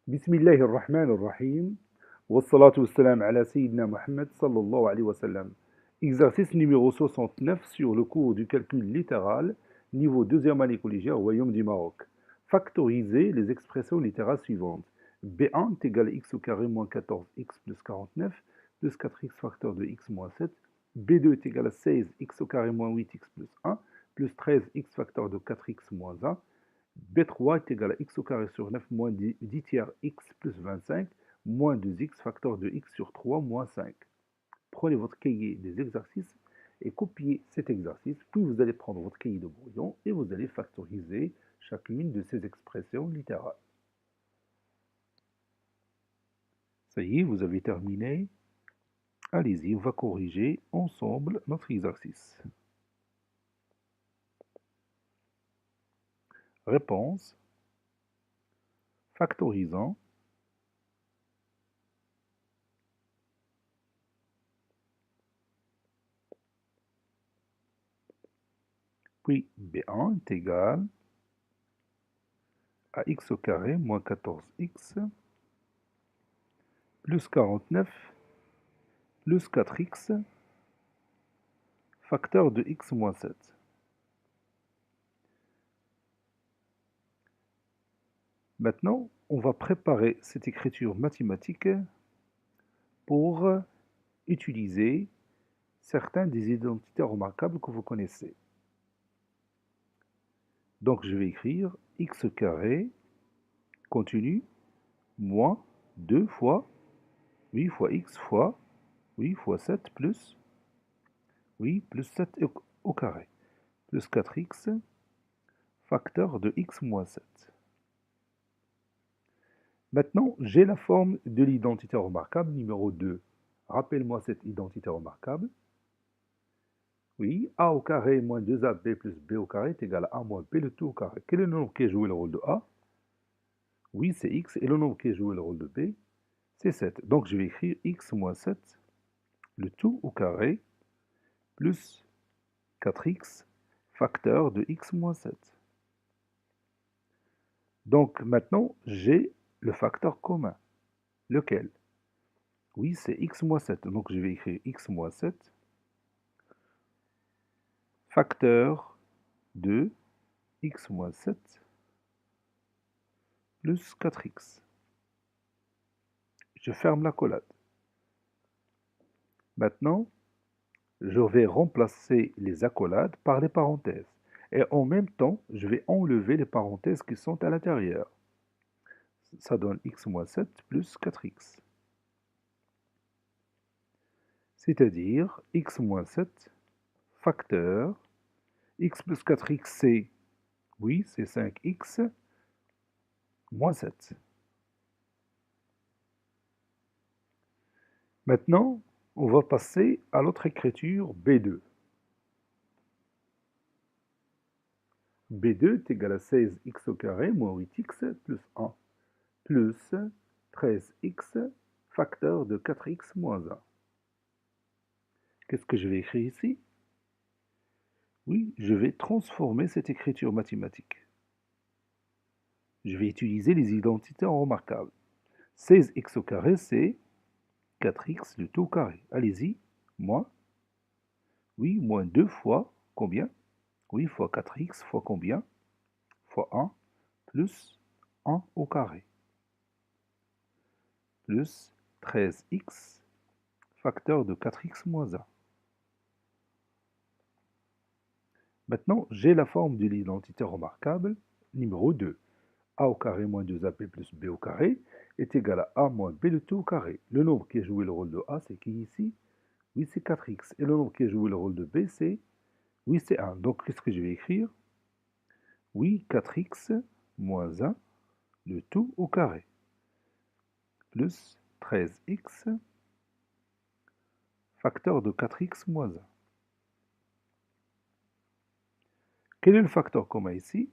بسم الله الرحمن الرحيم والصلاة والسلام على سيدنا Mohammed sallallahu alayhi wa sallam. Exercice numéro 69 sur le cours du calcul littéral, niveau deuxième année collégiale au Royaume du Maroc. Factoriser les expressions littérales suivantes. B1 est égal à x au carré moins 14x plus 49 plus 4x facteur de x moins 7. B2 est égal à 16x au carré moins 8x plus 1 plus 13x facteur de 4x moins 1. B3 est égal à x au carré sur 9 moins 10 tiers x plus 25 moins 2x facteur de x sur 3 moins 5. Prenez votre cahier des exercices et copiez cet exercice, puis vous allez prendre votre cahier de brouillon et vous allez factoriser chacune de ces expressions littérales. Ça y est, vous avez terminé. Allez-y, on va corriger ensemble notre exercice. Réponse. Factorisant. Puis B1 est égal à x au carré moins 14x plus 49 plus 4x facteur de x moins 7. Maintenant, on va préparer cette écriture mathématique pour utiliser certains des identités remarquables que vous connaissez. Donc je vais écrire x carré continu moins 2 fois 8 fois x fois 8 fois 7 plus 7 au carré plus 4x facteur de x moins 7. Maintenant, j'ai la forme de l'identité remarquable numéro 2. Rappelle-moi cette identité remarquable. Oui, a au carré moins 2ab plus b au carré est égal à a moins b le tout au carré. Quel est le nombre qui a joué le rôle de a? Oui, c'est x. Et le nombre qui a joué le rôle de b, c'est 7. Donc je vais écrire x moins 7, le tout au carré, plus 4x, facteur de x moins 7. Donc maintenant, j'ai le facteur commun. Lequel? Oui, c'est x moins 7. Donc je vais écrire x moins 7, facteur de x moins 7 plus 4x. Je ferme l'accolade. Maintenant, je vais remplacer les accolades par les parenthèses. Et en même temps, je vais enlever les parenthèses qui sont à l'intérieur. Ça donne x moins 7 plus 4x. C'est-à-dire x moins 7 facteur, x plus 4x c'est, oui, c'est 5x moins 7. Maintenant, on va passer à l'autre écriture B2. B2 est égal à 16x au carré moins 8x plus 1 plus 13x facteur de 4x moins 1. Qu'est-ce que je vais écrire ici? Oui, je vais transformer cette écriture mathématique. Je vais utiliser les identités remarquables. 16x au carré, c'est 4x le tout au carré. Allez-y, moins. Oui, moins 2 fois combien? Oui, fois 4x fois combien? Fois 1 plus 1 au carré. Plus 13x facteur de 4x moins 1. Maintenant, j'ai la forme de l'identité remarquable numéro 2. A au carré moins 2ab plus b au carré est égal à a moins b le tout au carré. Le nombre qui a joué le rôle de a, c'est qui ici? Oui, c'est 4x. Et le nombre qui a joué le rôle de b, c'est? Oui, c'est 1. Donc, qu'est-ce que je vais écrire? Oui, 4x moins 1, le tout au carré, plus 13x, facteur de 4x moins 1. Quel est le facteur commun ici?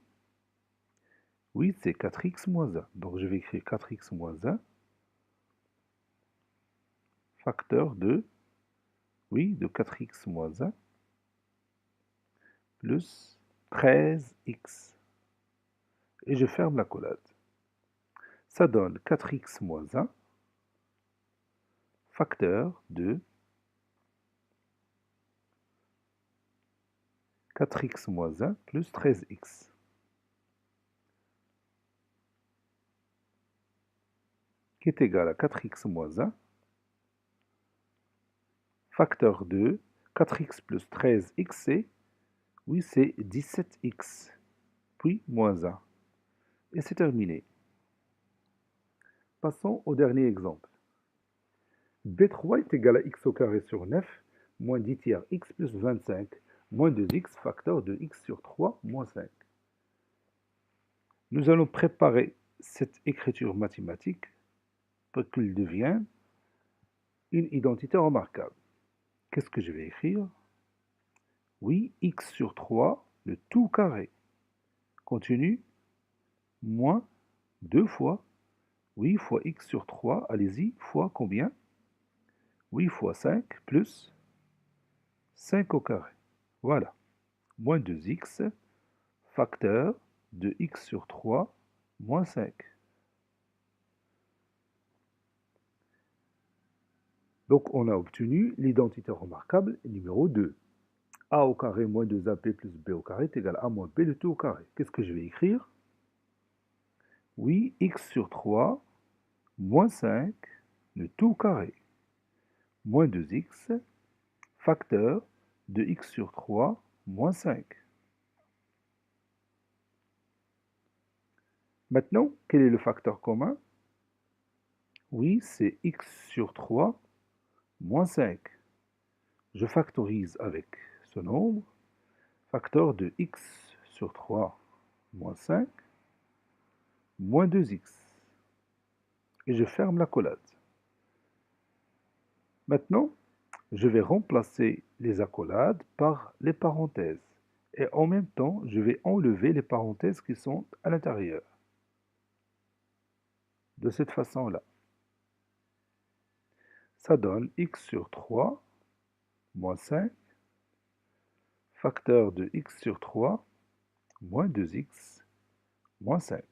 Oui, c'est 4x moins 1. Donc, je vais écrire 4x moins 1, facteur de, oui, de 4x moins 1, plus 13x. Et je ferme l'accolade. Ça donne 4x moins 1, facteur de 4x moins 1 plus 13x, qui est égal à 4x moins 1, facteur de 4x plus 13x, c'est, oui, c'est 17x, puis moins 1. Et c'est terminé. Passons au dernier exemple. B3 est égal à x au carré sur 9, moins 10 tiers x plus 25, moins 2x, facteur de x sur 3, moins 5. Nous allons préparer cette écriture mathématique pour qu'elle devienne une identité remarquable. Qu'est-ce que je vais écrire? Oui, x sur 3, le tout carré. Continue, moins 2 fois, oui, fois x sur 3, allez-y, fois combien? Oui, fois 5, plus 5 au carré. Voilà, moins 2x, facteur de x sur 3, moins 5. Donc, on a obtenu l'identité remarquable numéro 2. A au carré moins 2ab plus b au carré est égal à a moins b le tout au carré. Qu'est-ce que je vais écrire? Oui, x sur 3, moins 5, le tout au carré. Moins 2x, facteur de x sur 3, moins 5. Maintenant, quel est le facteur commun? Oui, c'est x sur 3, moins 5. Je factorise avec ce nombre, facteur de x sur 3, moins 5, moins 2x. Et je ferme l'accolade. Maintenant, je vais remplacer les accolades par les parenthèses. Et en même temps, je vais enlever les parenthèses qui sont à l'intérieur. De cette façon-là. Ça donne x sur 3, moins 5, facteur de x sur 3, moins 2x, moins 5.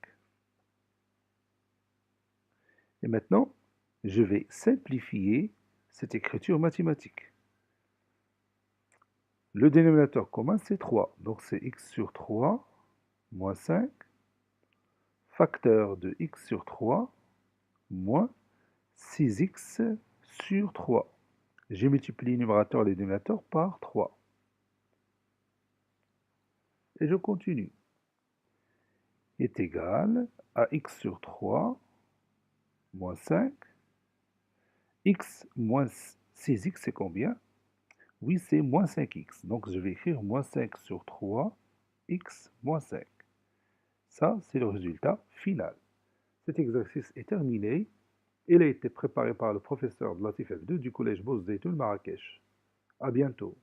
Et maintenant, je vais simplifier cette écriture mathématique. Le dénominateur commun, c'est 3. Donc, c'est x sur 3, moins 5, facteur de x sur 3, moins 6x sur 3. J'ai multiplié le numérateur et le dénominateur par 3. Et je continue. Est égal à x sur 3, moins 5. X moins 6x, c'est combien? Oui, c'est moins 5x. Donc, je vais écrire moins 5 sur 3, x moins 5. Ça, c'est le résultat final. Cet exercice est terminé. Il a été préparé par le professeur de Latif F2 du collège Boszeitoun Marrakech. À bientôt.